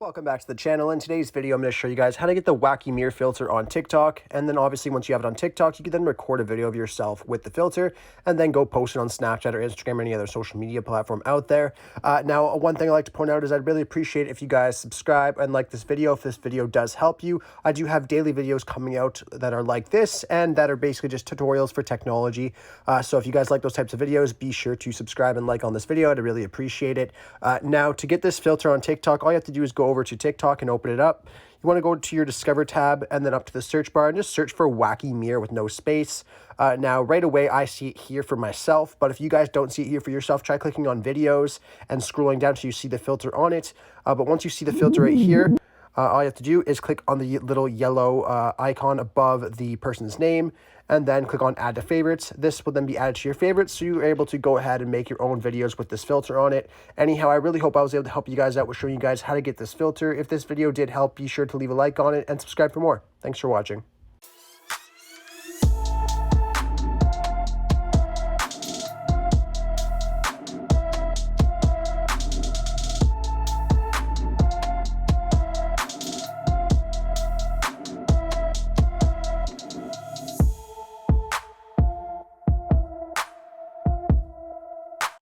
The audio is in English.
Welcome back to the channel. In today's video, I'm going to show you guys how to get the Wacky mirror filter on TikTok. And then obviously once you have it on TikTok, you can then record a video of yourself with the filter and then go post it on Snapchat or Instagram or any other social media platform out there. Now, one thing I like to point out is I'd really appreciate if you guys subscribe and like this video if this video does help you. I do have daily videos coming out that are like this and that are basically just tutorials for technology. So if you guys like those types of videos, be sure to subscribe and like on this video. I'd really appreciate it. Now, to get this filter on TikTok, all you have to do is go over to TikTok and open it up. You want to go to your Discover tab and then up to the search bar and just search for Wacky Mirror with no space. Now, right away, I see it here for myself, but if you guys don't see it here for yourself, try clicking on videos and scrolling down so you see the filter on it. But once you see the filter right here, all you have to do is click on the little yellow icon above the person's name and then click on add to favorites. This will then be added to your favorites, so you're able to go ahead and make your own videos with this filter on it. Anyhow, I really hope I was able to help you guys out with showing you guys how to get this filter. If this video did help, be sure to leave a like on it and subscribe for more. Thanks for watching.